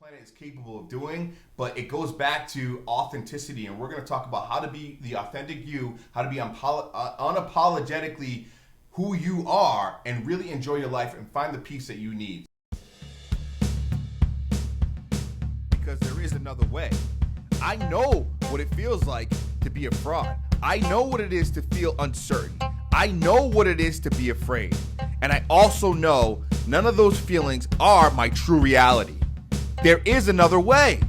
planet is capable of doing, but it goes back to authenticity, and we're going to talk about how to be the authentic you, how to be unapologetically who you are, and really enjoy your life and find the peace that you need. Because there is another way. I know what it feels like to be a fraud. I know what it is to feel uncertain. I know what it is to be afraid. And I also know none of those feelings are my true reality. There is another way.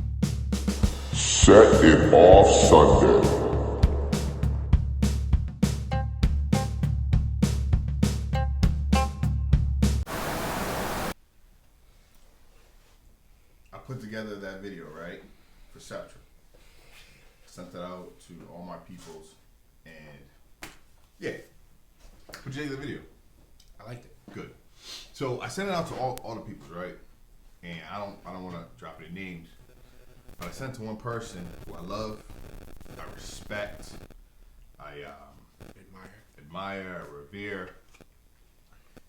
Set it off Sunday. I put together that video, right? Perception. Sent it out to all my peoples, and yeah, put together the video. I liked it. Good. So I sent it out to all the peoples, right? And I don't want to drop any names, but I sent it to one person who I love, I respect, I admire, I revere.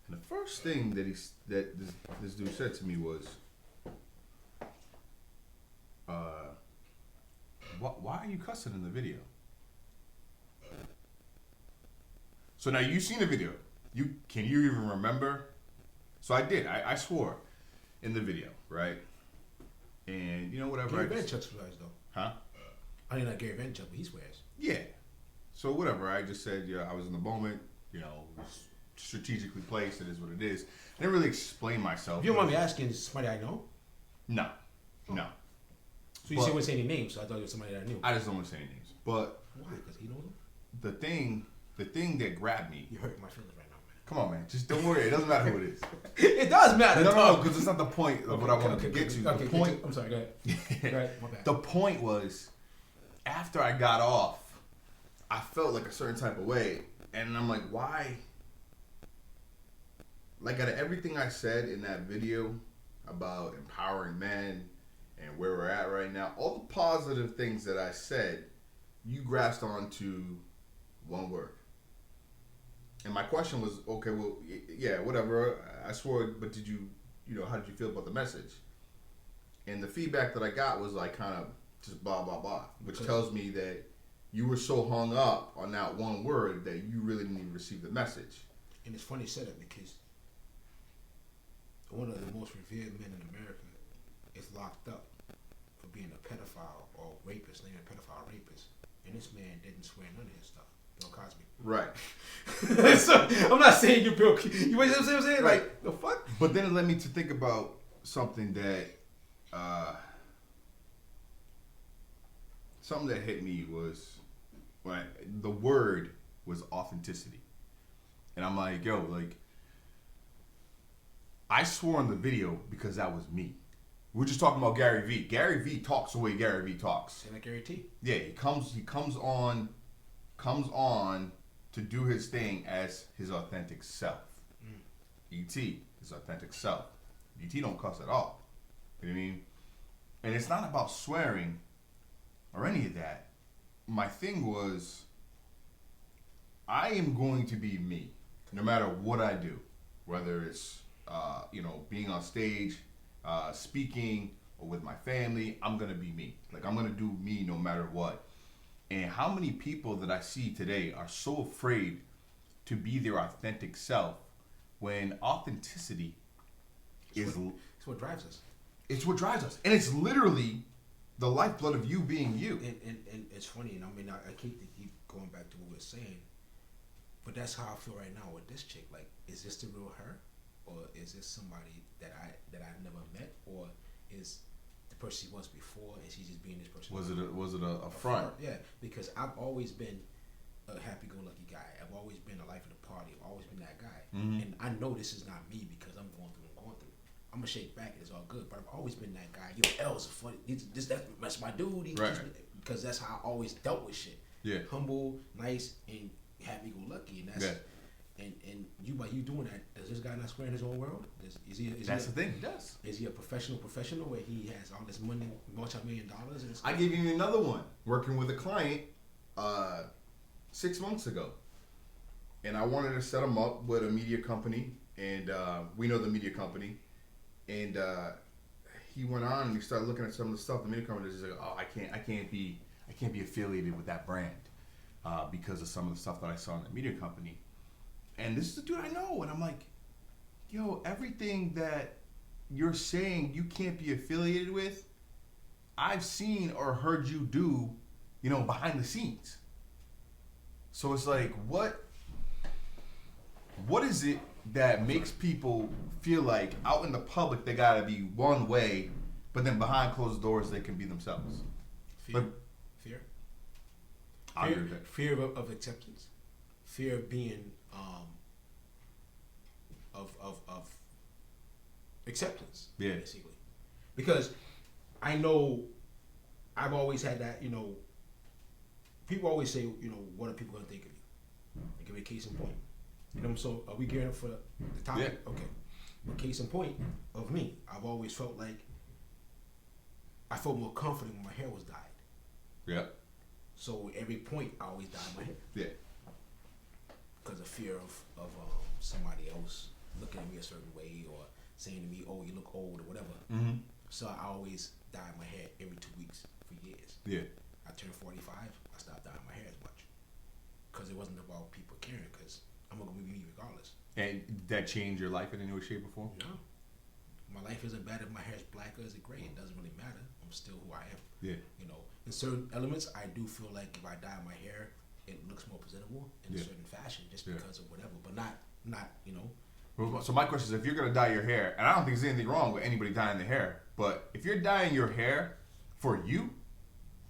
And the first thing that this dude said to me was, why are you cussing in the video? So now you've seen the video. Can you even remember? So I did. I swore in the video, right? And you know whatever. Gary Vaynerchuk swears though. Huh? I mean, not Gary Vaynerchuk, but he swears. Yeah. So whatever. I just said, yeah, I was in the moment. You know, it was strategically placed. It is what it is. I didn't really explain myself. If you don't mind me asking, is somebody I know? No. No. So you say wouldn't say any names, so I thought it was somebody that I knew. I just don't want to say any names. But why? Because he knows them? The thing that grabbed me. You're hurting my feelings right now, man. Come on, man. Just don't worry. It doesn't matter who it is. It does matter. No, because it's not the point of what I wanted to get to. Okay, the point. I'm sorry. Go ahead. Go ahead. My bad. The point was, after I got off, I felt like a certain type of way, and I'm like, why? Like, out of everything I said in that video about empowering men and where we're at right now, all the positive things that I said, you grasped onto one word. And my question was, okay, well, yeah, whatever. I swore, but did you know, how did you feel about the message? And the feedback that I got was like kind of just blah, blah, blah, which tells me that you were so hung up on that one word that you really didn't even receive the message. And it's funny you said that because one of the most revered men in America is locked up for being a pedophile or rapist, named a pedophile rapist. And this man didn't swear none of his stuff. Bill Cosby. Right. So I'm not saying you Bill. You know what I'm saying? Right. Like the fuck. But then it led me to think about something that hit me was when the word was authenticity, and I'm like, yo, like I swore in the video because that was me. We're just talking about Gary V. Gary V talks the way Gary V talks. Say like Gary T. Yeah, he comes on to do his thing as his authentic self. E.T. his authentic self. E.T. don't cuss at all. You know what I mean? And it's not about swearing or any of that. My thing was, I am going to be me, no matter what I do, whether it's being on stage, speaking, or with my family. I'm gonna be me. Like, I'm gonna do me no matter what. And how many people that I see today are so afraid to be their authentic self when authenticity is what drives us. It's what drives us, and it's literally the lifeblood of you being you. And it's funny, and I mean, I keep going back to what we're saying, but that's how I feel right now with this chick. Like, is this the real her, or is this somebody that I've never met, or is the person she was before, and she's just being this person? Was it a front? Yeah, because I've always been a happy-go-lucky guy. I've always been the life of the party. I've always been that guy, and I know this is not me because I'm going through. I'm gonna shake back and it's all good, but I've always been that guy. Yo, L's funny. That's my dude. Right. Because that's how I always dealt with shit. Yeah. Humble, nice, and happy-go-lucky, and that's and you by you doing that. Does this guy not square in his own world? That's the thing. He does. Is he a professional where he has all this money, multi-million dollars? I gave you another one. Working with a client 6 months ago, and I wanted to set him up with a media company, and we know the media company. And he went on and he started looking at some of the stuff the media company does. He's like, oh, I can't be affiliated with that brand because of some of the stuff that I saw in the media company. And this is the dude I know, and I'm like, yo, everything that you're saying you can't be affiliated with, I've seen or heard you do, behind the scenes. So it's like, what is it that makes people feel like out in the public they gotta be one way, but then behind closed doors they can be themselves? Fear. I agree with that. Fear of acceptance. Fear of being of acceptance. Yeah. Basically, because I know I've always had that. People always say, what are people gonna think of you? I'll give you a case in point. So are we gearing up for the topic? Yeah. Okay. A case in point of me, I've always felt like I felt more confident when my hair was dyed. Yeah. So every point I always dyed my hair. Yeah. Because of fear of somebody else looking at me a certain way or saying to me, "Oh, you look old" or whatever. Mm-hmm. So I always dyed my hair every 2 weeks for years. Yeah. I turned 45. I stopped dyeing my hair as much because it wasn't about people caring. Because I'm gonna be me regardless. And did that change your life in any way, shape, or form? No, my life isn't bad if my hair is black or is it gray. It doesn't really matter. I'm still who I am. Yeah. In certain elements, I do feel like if I dye my hair, it looks more presentable in a Yeah. certain fashion, just because of whatever. But not. So my question is, if you're gonna dye your hair, and I don't think there's anything wrong with anybody dyeing their hair, but if you're dyeing your hair for you,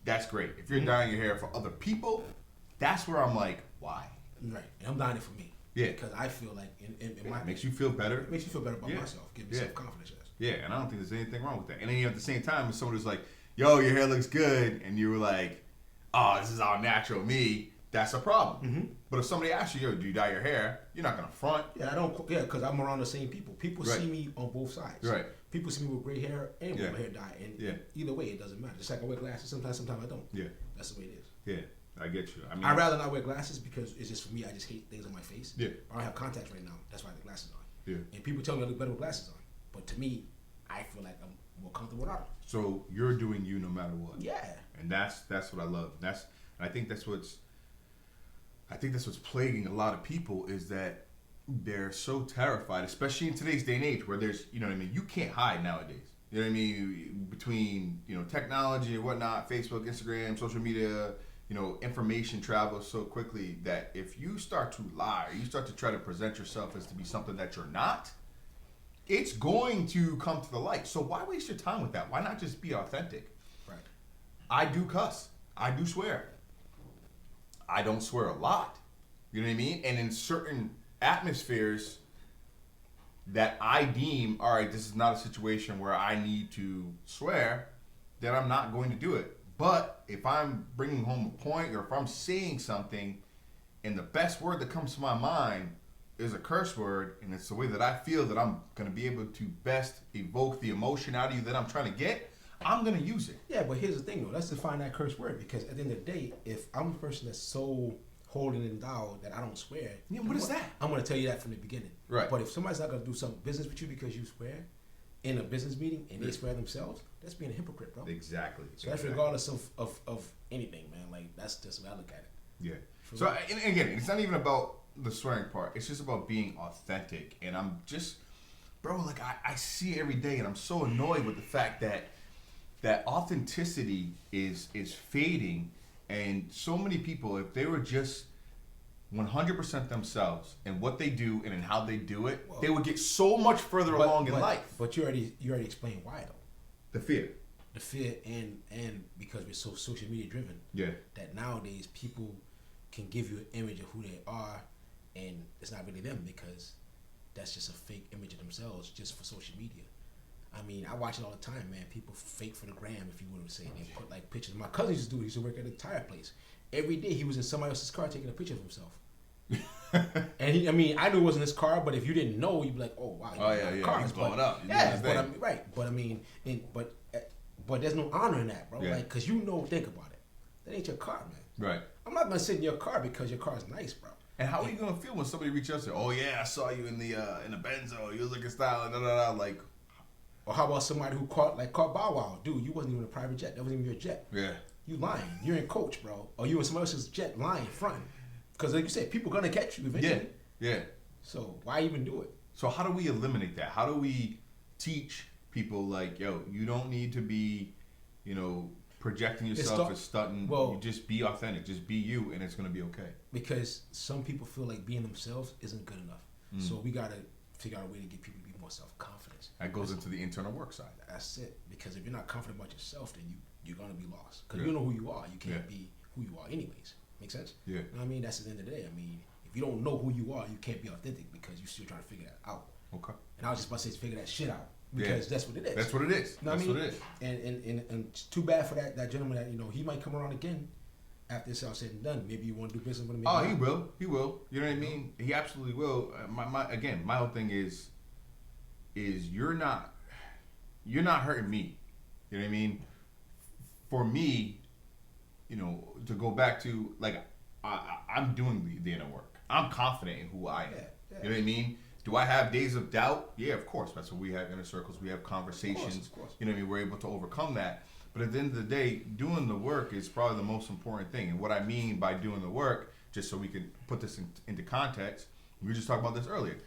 that's great. If you're dyeing your hair for other people, that's where I'm like, why? Right, and I'm dyeing it for me. Yeah. Because I feel like in my It makes you feel better. it makes you feel better about Yeah. myself, give me Yeah. self-confidence. Yes. Yeah, and I don't think there's anything wrong with that. And then at the same time, if someone was like, yo, your hair looks good, and you were like, oh, this is all natural me, that's a problem. Mm-hmm. But if somebody asks you, yo, do you dye your hair? You're not going to front. Yeah, I don't. Yeah, because I'm around the same people. People Right. see me on both sides. Right. People see me with gray hair and Yeah. with hair dye, and Yeah. either way, it doesn't matter. Just like I wear glasses sometimes I don't. Yeah, That's the way it is. yeah, I get you. I mean, I'd rather not wear glasses because it's just for me. I just hate things on my face. Yeah. I don't have contacts right now. That's why I have the glasses on. Yeah. And people tell me I look better with glasses on, but to me, I feel like I'm more comfortable without them. So you're doing you no matter what. Yeah. And that's what I love. And I think that's what's plaguing a lot of people is that they're so terrified, especially in today's day and age where there's, you can't hide nowadays. You know what I mean? Between, technology and whatnot, Facebook, Instagram, social media, information travels so quickly that if you start to lie, or you start to try to present yourself as to be something that you're not, it's going to come to the light. So why waste your time with that? Why not just be authentic? Right. I do cuss. I do swear. I don't swear a lot. You know what I mean? And in certain atmospheres that I deem, all right, this is not a situation where I need to swear, then I'm not going to do it. But if I'm bringing home a point or if I'm saying something and the best word that comes to my mind is a curse word and it's the way that I feel that I'm going to be able to best evoke the emotion out of you that I'm trying to get, I'm going to use it. Yeah, but here's the thing, though. Let's define that curse word because at the end of the day, if I'm a person that's so holding it down that I don't swear, Yeah, what is that? I'm going to tell you that from the beginning. Right. But if somebody's not going to do some business with you because you swear in a business meeting and they swear themselves, that's being a hypocrite, bro. Exactly. So that's regardless of anything, man. Like, that's just the way I look at it. Yeah. So, and again, it's not even about the swearing part. It's just about being authentic. And I'm just, bro, like, I see it every day, and I'm so annoyed with the fact that authenticity is fading. And so many people, if they were just 100% themselves in what they do and in how they do it, they would get so much further along in life. But you already explained why, though. The fear. The fear and because we're so social media driven. Yeah. That nowadays people can give you an image of who they are, and it's not really them because that's just a fake image of themselves just for social media. I mean, I watch it all the time, man. People fake for the gram, if you want to say. They put like pictures. My cousin used to do it. He used to work at a tire place. Every day he was in somebody else's car taking a picture of himself. And I knew it wasn't his car, but if you didn't know, you'd be like, "Oh wow, he's blowing up." Yeah, but there's no honor in that, bro. Yeah. Like, cause think about it. That ain't your car, man. Right. I'm not gonna sit in your car because your car is nice, bro. And how are you gonna feel when somebody reaches out and say, "Oh yeah, I saw you in the Benzo. You was looking style," and da da da. Like, Or how about somebody who caught Bow Wow? Dude, you wasn't even a private jet. That wasn't even your jet. Yeah. You lying. You're in coach, bro. Or you in somebody else's jet lying front. Because like you said, people gonna catch you eventually. Yeah. So why even do it? So how do we eliminate that? How do we teach people like, yo, you don't need to be, projecting yourself as stunting. Well, you just be authentic. Just be you, and it's gonna be okay. Because some people feel like being themselves isn't good enough. So we gotta figure out a way to get people to be more self-confident. That goes into the internal work side. That's it. Because if you're not confident about yourself, then you're gonna be lost. Because you know who you are. You can't be who you are anyways. Make sense? Yeah. You know what I mean? That's at the end of the day. I mean, if you don't know who you are, you can't be authentic because you're still trying to figure that out. Okay. And I was just about to say figure that shit out. Because that's what it is. That's what it is. You know that's what I mean? What it is. And it's too bad for that gentleman that he might come around again after it's all said and done. Maybe you want to do business with him. Oh, he will. He will. You know what I mean? He absolutely will. My whole thing is you're not hurting me. You know what I mean? For me, to go back to like I'm doing the inner work. I'm confident in who I am. Yeah. You know what I mean? Do I have days of doubt? Yeah, of course. That's what we have inner circles. We have conversations. Of course. You know what I mean? We're able to overcome that. But at the end of the day, doing the work is probably the most important thing. And what I mean by doing the work, just so we can put this into context, we were just talking about this earlier.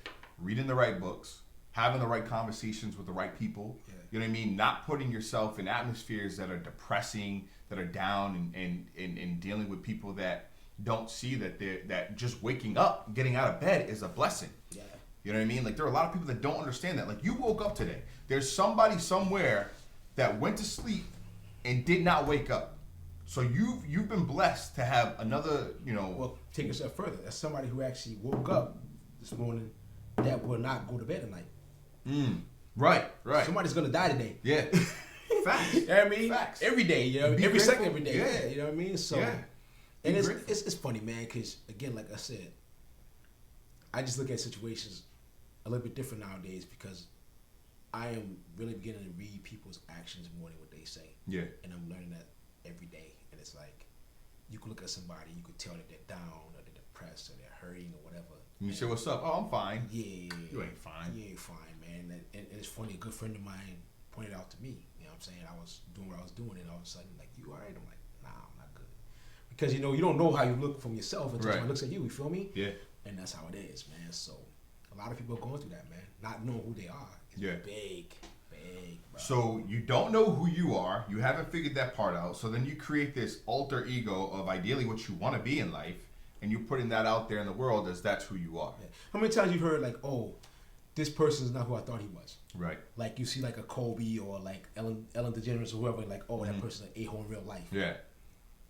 Reading the right books, having the right conversations with the right people. Yeah. You know what I mean? Not putting yourself in atmospheres that are depressing, that are down, and dealing with people that don't see that just waking up, getting out of bed is a blessing. Yeah. You know what I mean? Like, there are a lot of people that don't understand that. Like, you woke up today. There's somebody somewhere that went to sleep and did not wake up. So you've been blessed to have another, Well, take it a step further. That's somebody who actually woke up this morning that will not go to bed tonight. Right. Somebody's gonna die today. Yeah. Facts. You know what I mean? Facts. Every day, Be every grateful. second, every day. Yeah. You know what I mean? So, Yeah. and Be it's grateful. funny, man, because again, like I said, I just look at situations a little bit different nowadays because I am really beginning to read people's actions more than what they say. Yeah. And I'm learning that every day. And it's like, you can look at somebody, you can tell that they're down or they're depressed or they're hurting or whatever. And you say, what's up? Oh, I'm fine. Yeah. You ain't fine. You ain't fine, man. And it's funny, a good friend of mine pointed out to me, you know what I'm saying? I was doing what I was doing and all of a sudden, like, you all right? I'm like, nah, I'm not good. Because, you don't know how you look from yourself until someone looks at you, you feel me? Yeah. And that's how it is, man. So, a lot of people are going through that, man. Not knowing who they are. It's big, bro. So you don't know who you are. You haven't figured that part out. So then you create this alter ego of ideally what you want to be in life, and you're putting that out there in the world as that's who you are. Yeah. How many times you've heard like, oh, this person's not who I thought he was? Right. Like you see like a Kobe or like Ellen DeGeneres or whoever, like, oh, that person's an a-hole in real life. Yeah.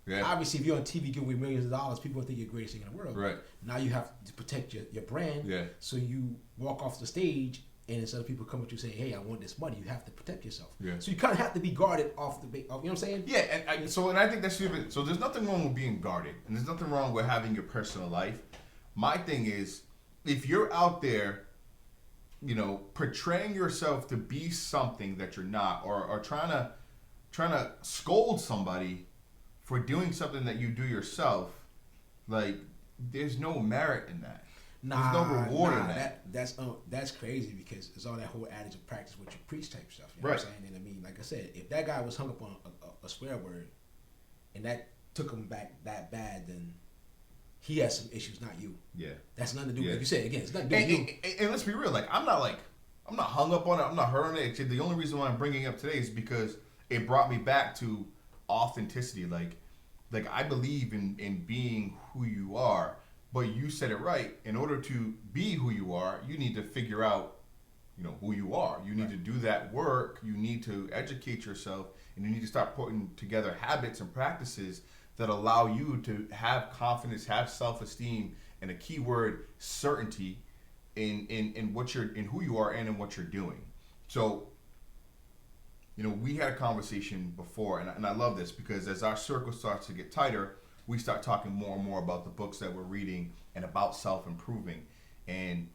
Yeah. Obviously, if you're on TV giving away millions of dollars, people think you're the greatest thing in the world. Right. Now you have to protect your brand. Yeah. So you walk off the stage, and instead of people come at you saying, "Hey, I want this money," you have to protect yourself. Yeah. So you kind of have to be guarded off the, you know what I'm saying? Yeah, and I think that's even so. There's nothing wrong with being guarded, and there's nothing wrong with having your personal life. My thing is, if you're out there, portraying yourself to be something that you're not, or trying to scold somebody for doing something that you do yourself, like, there's no merit in that. There's no reward in that. That's crazy because it's all that whole adage of practice what you preach type stuff. You know Right. what I'm saying? And I mean, like I said, if that guy was hung up on a swear word and that took him back that bad, then he has some issues, not you. Yeah. That's nothing to do with, Yeah. like you said, again, it's nothing to do with you. And let's be real, I'm not hung up on it. I'm not hurt on it. Actually, the only reason why I'm bringing it up today is because it brought me back to authenticity. Like I believe in being who you are, but you said it right. In order to be who you are, you need to figure out, who you are. You need to do that work. You need to educate yourself, and you need to start putting together habits and practices that allow you to have confidence, have self-esteem, and a key word, certainty in who you are and in what you're doing. So, we had a conversation before, and I love this because as our circle starts to get tighter, we start talking more and more about the books that we're reading and about self-improving. And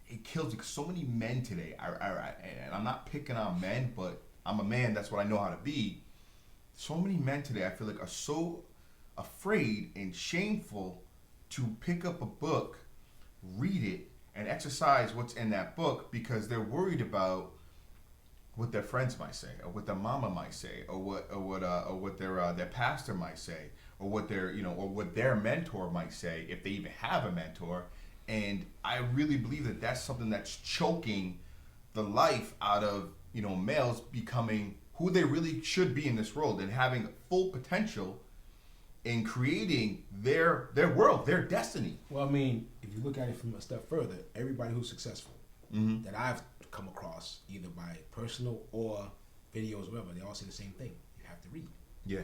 it kills me, so many men today, and I'm not picking on men, but I'm a man, that's what I know how to be. So many men today, I feel like, are so afraid and shameful to pick up a book, read it, and exercise what's in that book because they're worried about what their friends might say, or what their mama might say, or what their pastor might say, or what their mentor might say, if they even have a mentor. And I really believe that that's something that's choking the life out of males becoming who they really should be in this world and having full potential in creating their world, their destiny. Well, I mean, if you look at it from a step further, everybody who's successful that I've come across, either by personal or videos or whatever, they all say the same thing. You have to read. Yeah.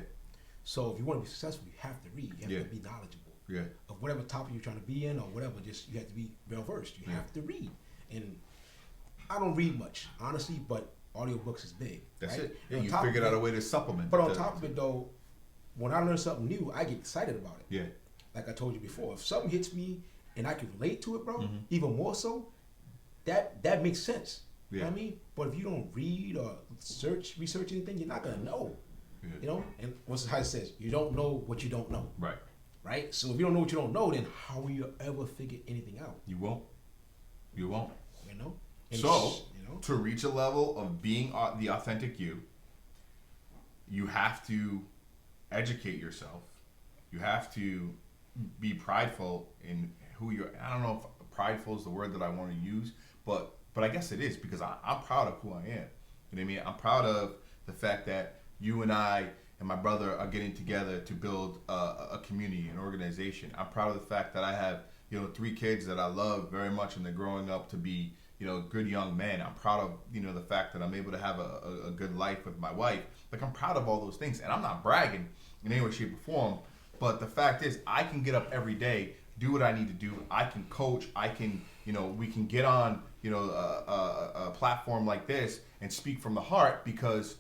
So if you want to be successful, you have to read. You have to be knowledgeable. Yeah. Of whatever topic you're trying to be in or whatever, just you have to be well versed. You have to read. And I don't read much, honestly, but audiobooks is big. That's right? it. Yeah, you figured out a way to supplement. But on top of it though, when I learn something new, I get excited about it. Yeah. Like I told you before, if something hits me and I can relate to it, bro, even more so, that makes sense. Yeah. You know what I mean? But if you don't read or research anything, you're not gonna know. Yeah. You know? And what's how it says, you don't know what you don't know. Right. Right? So if you don't know what you don't know, then how will you ever figure anything out? You won't. You won't. You know? And So, to reach a level of being the authentic you have to educate yourself. You have to be prideful in who you're. I don't know if prideful is the word that I want to use, but I guess it is, because I'm proud of who I am. You know what I mean? I'm proud of the fact that you and I and my brother are getting together to build a community, an organization. I'm proud of the fact that I have 3 kids that I love very much, and they're growing up to be good young men. I'm proud of the fact that I'm able to have a good life with my wife. Like, I'm proud of all those things, and I'm not bragging in any way, shape, or form. But the fact is, I can get up every day, do what I need to do. I can coach. I can, we can get on, a platform like this and speak from the heart, because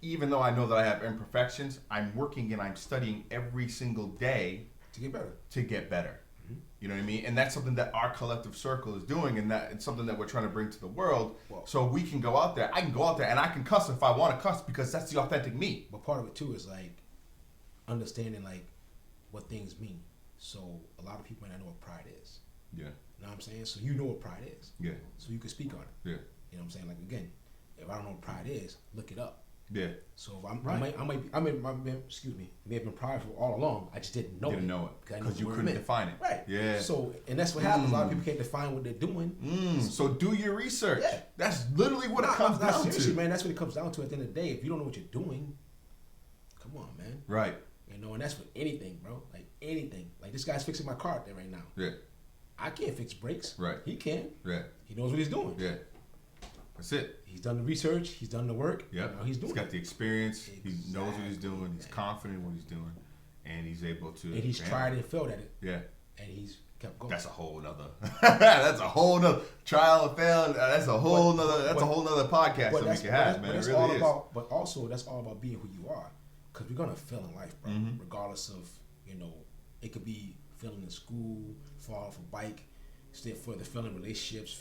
even though I know that I have imperfections, I'm working and I'm studying every single day to get better. You know what I mean? And that's something that our collective circle is doing, and that it's something that we're trying to bring to the world. Well, so we can go out there. I can go out there and I can cuss if I want to cuss, because that's the authentic me. But part of it too is like understanding like what things mean. So a lot of people might not know what pride is. Yeah. You know what I'm saying? So you know what pride is. Yeah. So you can speak on it. Yeah. You know what I'm saying? Like, again, if I don't know what pride is, look it up. Yeah. So if I may have been prideful all along. I just didn't know it because you couldn't define it. Right. Yeah. So, and that's what happens. A lot of people can't define what they're doing. So do your research. Yeah. That's literally what it comes down seriously, to. Man, that's what it comes down to at the end of the day. If you don't know what you're doing, come on, man. Right. And that's with anything, bro. Like anything. Like this guy's fixing my car out there right now. Yeah. I can't fix brakes. Right. He can. Yeah. He knows what he's doing. Yeah. That's it. He's done the research. He's done the work. Yep. He's doing. He's got the experience. Exactly. He knows what he's doing. He's confident in what he's doing, and he's able to. And he's tried and failed at it. Yeah. And he's kept going. That's a whole nother. That's a whole nother trial and fail. That's a whole nother. That's a whole nother podcast that we can have, man. It really is. But also, that's all about being who you are, because we're gonna fail in life, bro. Mm-hmm. Regardless of it could be failing in school, falling off a bike. Further failing relationships,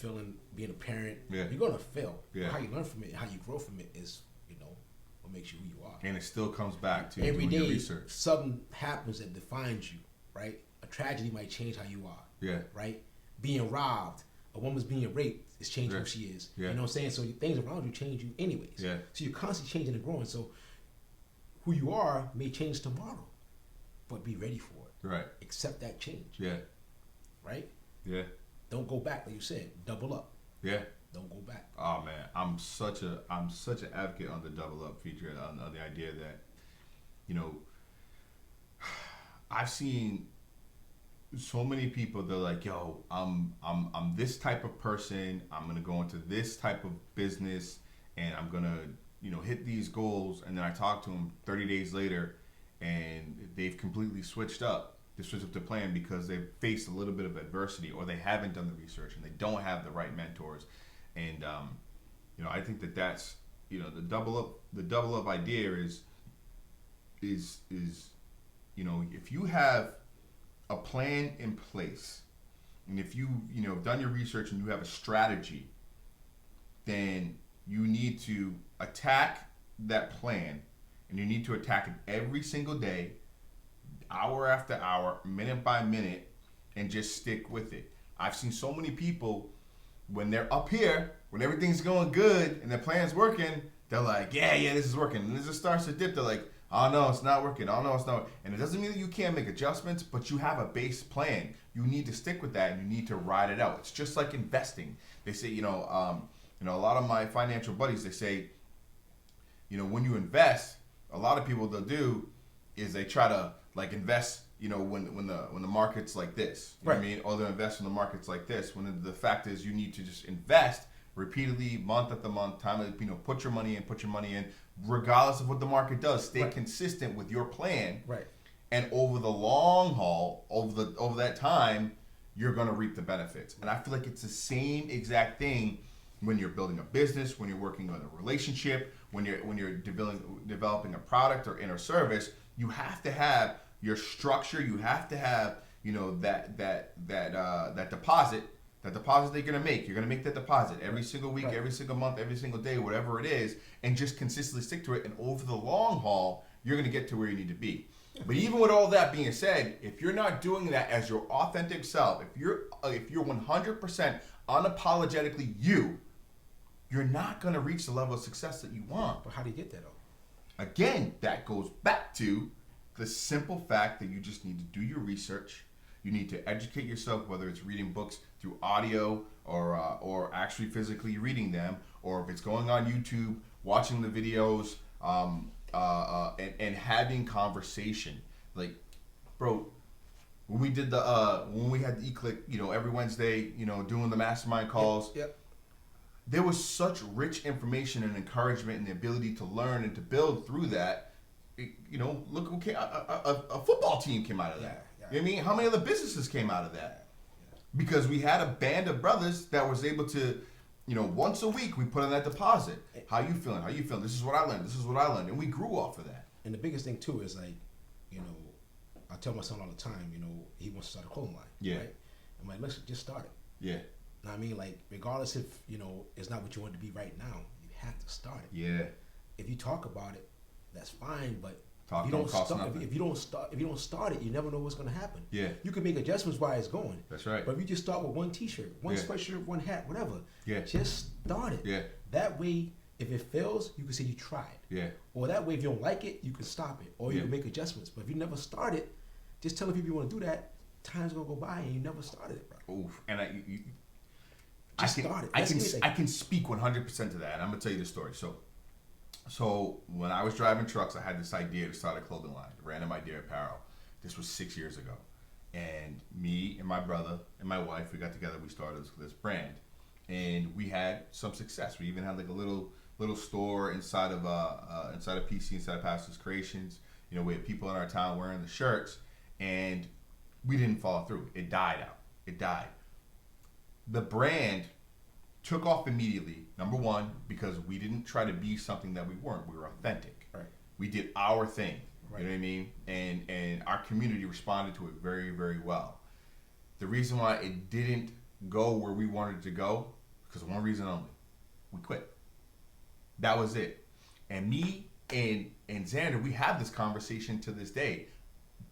being a parent. Yeah. You're gonna fail. Yeah. How you learn from it, how you grow from it is, what makes you who you are. And it still comes back to every doing day. Your research. Something happens that defines you, right? A tragedy might change how you are. Yeah. Right. Being robbed, a woman's being raped is changing who she is. Yeah. You know what I'm saying? So things around you change you anyways. Yeah. So you're constantly changing and growing. So who you are may change tomorrow, but be ready for it. Right. Accept that change. Yeah. Right. Yeah. Don't go back, like you said. Double up. Yeah. Don't go back. Oh man, I'm such an advocate on the double up feature, on the idea that, I've seen so many people. They're like, yo, I'm this type of person. I'm gonna go into this type of business, and I'm gonna hit these goals. And then I talk to them 30 days later, and they've completely switched up. They switch up their plan because they've faced a little bit of adversity, or they haven't done the research, and they don't have the right mentors. And I think that's the double up idea is if you have a plan in place, and if you done your research and you have a strategy, then you need to attack that plan, and you need to attack it every single day, hour after hour, minute by minute, and just stick with it. I've seen so many people when they're up here, when everything's going good and their plan's working, they're like, yeah, this is working. And it just starts to dip. They're like, oh no, it's not working. Oh no, it's not. And it doesn't mean that you can't make adjustments, but you have a base plan. You need to stick with that, and you need to ride it out. It's just like investing. They say, a lot of my financial buddies, they say, when you invest, a lot of people they'll do is they try to like invest, when the market's like this, you know what I mean, or they'll invest when the market's like this. When the fact is, you need to just invest repeatedly, month after month, put your money in, regardless of what the market does. Stay consistent with your plan, and over the long haul, over that time, you're gonna reap the benefits. And I feel like it's the same exact thing when you're building a business, when you're working on a relationship, when you're developing a product or inner service. You have to have your structure. You have to have that deposit. That deposit they're gonna make. You're gonna make that deposit every single week, every single month, every single day, whatever it is, and just consistently stick to it. And over the long haul, you're gonna get to where you need to be. But even with all that being said, if you're not doing that as your authentic self, if you're 100% unapologetically you're not gonna reach the level of success that you want. But how do you get that though? Again, that goes back to the simple fact that you just need to do your research. You need to educate yourself, whether it's reading books through audio or actually physically reading them, or if it's going on YouTube, watching the videos, and having conversation. Like, bro, when we did when we had the E-Click, every Wednesday, doing the mastermind calls. Yep. There was such rich information and encouragement and the ability to learn and to build through that. Look who came, a football team came out of that. Yeah. You know what I mean? How many other businesses came out of that? Because we had a band of brothers that was able to, once a week we put in that deposit. How you feeling? This is what I learned. And we grew off of that. And the biggest thing too is like, I tell my son all the time, he wants to start a clothing line. Yeah. Right? I'm like, listen, just start it. Yeah. Know what I mean? Like, regardless if, it's not what you want to be right now, you have to start it. Yeah. If you talk about it, that's fine, but if you don't start it, you never know what's gonna happen. Yeah. You can make adjustments while it's going. That's right. But if you just start with one t-shirt, one sweatshirt, one hat, whatever. Yeah. Just start it. Yeah. That way, if it fails, you can say you tried. Yeah. Or that way, if you don't like it, you can stop it. Or you can make adjustments. But if you never start it, just telling people you want to do that, time's gonna go by and you never started it, bro. Oof. And I can speak 100% to that. And I'm gonna tell you the story. So when I was driving trucks, I had this idea to start a clothing line, Random Idea Apparel. This was 6 years ago. And me and my brother and my wife, we got together, we started this brand. And we had some success. We even had like a little store inside of PC, inside of Pastor's Creations. We had people in our town wearing the shirts, and we didn't follow through. It died out. It died. The brand took off immediately, number one, because we didn't try to be something that we weren't. We were authentic. Right. We did our thing. Right. You know what I mean? And our community responded to it very, very well. The reason why it didn't go where we wanted it to go, because one reason only. We quit. That was it. And me and Xander, we have this conversation to this day.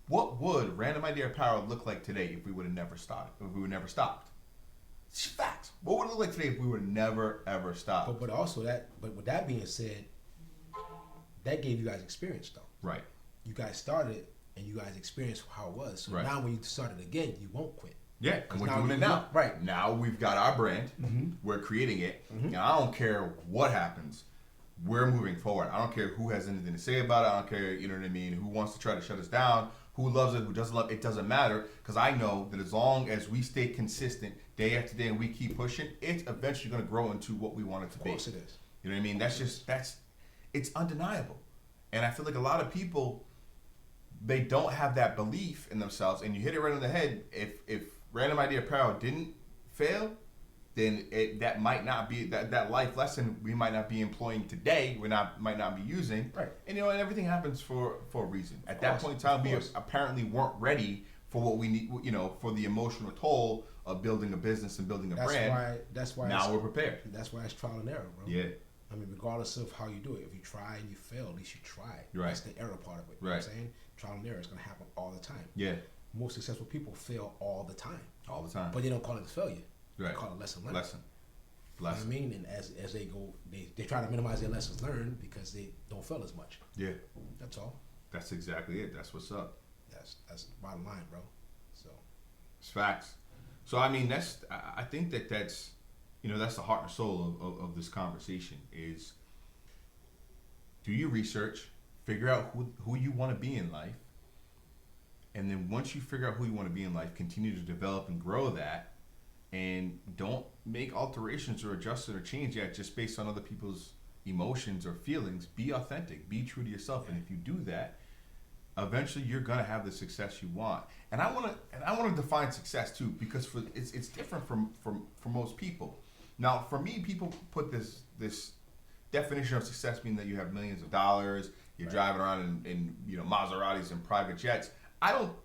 What would Random Idea Apparel look like today if we would have never started? If we would never stopped? It's facts. What would it look like today if we would never ever stop? But with that being said, that gave you guys experience though. Right. You guys started and you guys experienced how it was. So now when you start it again, you won't quit. Yeah, and we're doing it now. Right. Now we've got our brand. Mm-hmm. We're creating it. Mm-hmm. And I don't care what happens. We're moving forward. I don't care who has anything to say about it. I don't care, you know what I mean, who wants to try to shut us down, who loves it, who doesn't love it. It doesn't matter, because I know that as long as we stay consistent day after day and we keep pushing, it's eventually going to grow into what we want it to be. Of course it is. You know what I mean? It's undeniable. And I feel like a lot of people, they don't have that belief in themselves. And you hit it right on the head. If Random Idea Apparel didn't fail, then that might not be that life lesson we might not be employing today. Might not be using. Right. And and everything happens for a reason. At that point in time, we apparently weren't ready for what we need. For the emotional toll of building a business and building a brand. That's why. Now we're prepared. That's why it's trial and error, bro. Yeah. I mean, regardless of how you do it, if you try and you fail, at least you tried. Right. That's the error part of it. You know what I'm saying? Trial and error is going to happen all the time. Yeah. Most successful people fail all the time. All the time. But they don't call it a failure. Right. They call it lesson learned. Lesson. You know what I mean? And as they go, they try to minimize their lessons learned because they don't fail as much. Yeah. That's all. That's exactly it. That's what's up. That's the bottom line, bro. So it's facts. So I mean, I think that's that's the heart and soul of this conversation is do your research, figure out who you want to be in life, and then once you figure out who you want to be in life, continue to develop and grow that, and don't make alterations or adjustments or change yet just based on other people's emotions or feelings. Be authentic, be true to yourself, and if you do that, eventually you're gonna have the success you want. And I wanna define success too, because it's different from most people. Now, for me, people put this definition of success meaning that you have millions of dollars, you're driving around in Maseratis and private jets.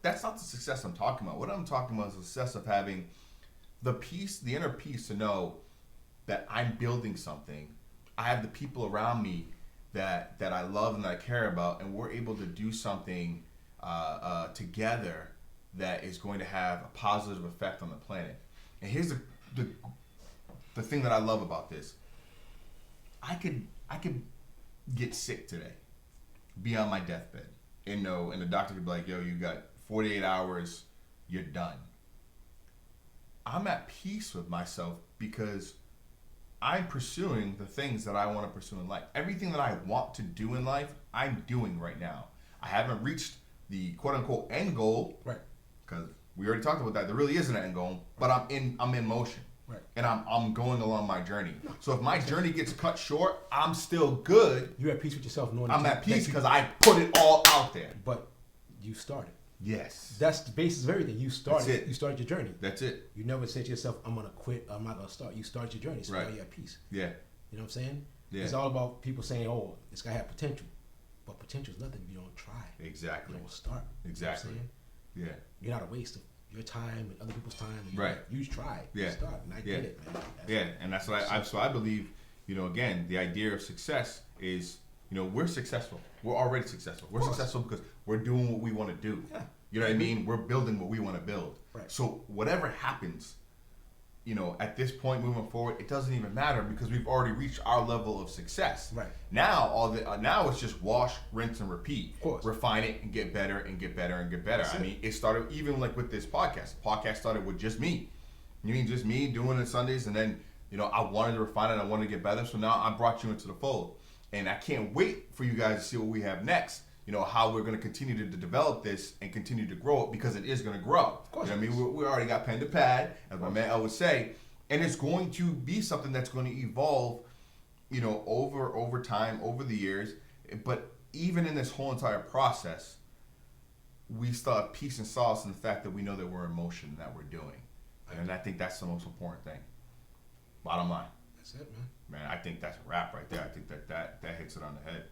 That's not the success I'm talking about. What I'm talking about is the success of having the inner peace to know that I'm building something. I have the people around me that I love and that I care about, and we're able to do something together that is going to have a positive effect on the planet. And here's the thing that I love about this. I could get sick today, be on my deathbed, and the doctor could be like, yo, you got 48 hours, you're done. I'm at peace with myself because I'm pursuing the things that I want to pursue in life. Everything that I want to do in life, I'm doing right now. I haven't reached the quote-unquote end goal, right? Because we already talked about that. There really isn't an end goal, but I'm in motion, right? And I'm going along my journey. So if my journey gets cut short, I'm still good. You're at peace with yourself, knowing I'm at peace because I put it all out there. But you started. Yes. That's the basis of everything. You started. That's it. You started your journey. That's it. You never said to yourself, I'm going to quit. I'm not going to start. You started your journey. So now you're at peace. Yeah. You know what I'm saying? Yeah. It's all about people saying, oh, this guy had potential. But potential is nothing if you don't try. Exactly. You don't start. Exactly. You know what I'm saying? Yeah. You're not a waste of your time and other people's time. And right. You tried. Yeah. You started. And I get it, man. And that's what I believe, again, the idea of success is, we're successful. We're already successful. We're successful because we're doing what we want to do. Yeah. You know what I mean? We're building what we want to build. Right. So whatever happens, at this point moving forward, it doesn't even matter because we've already reached our level of success. Right. Now now it's just wash, rinse, and repeat. Of course. Refine it and get better and get better and get better. I mean, it started even like with this podcast. The podcast started with just me. You mean just me doing it Sundays, and then I wanted to refine it. I wanted to get better. So now I brought you into the fold, and I can't wait for you guys to see what we have next. How we're going to continue to develop this and continue to grow it because it is going to grow. Of course. I mean, we already got pen to pad, as my man would say, and it's going to be something that's going to evolve, over time, over the years. But even in this whole entire process, we still have peace and solace in the fact that we know that we're in motion and that we're doing. And I think that's the most important thing. Bottom line. That's it, man. Man, I think that's a wrap right there. I think that hits it on the head.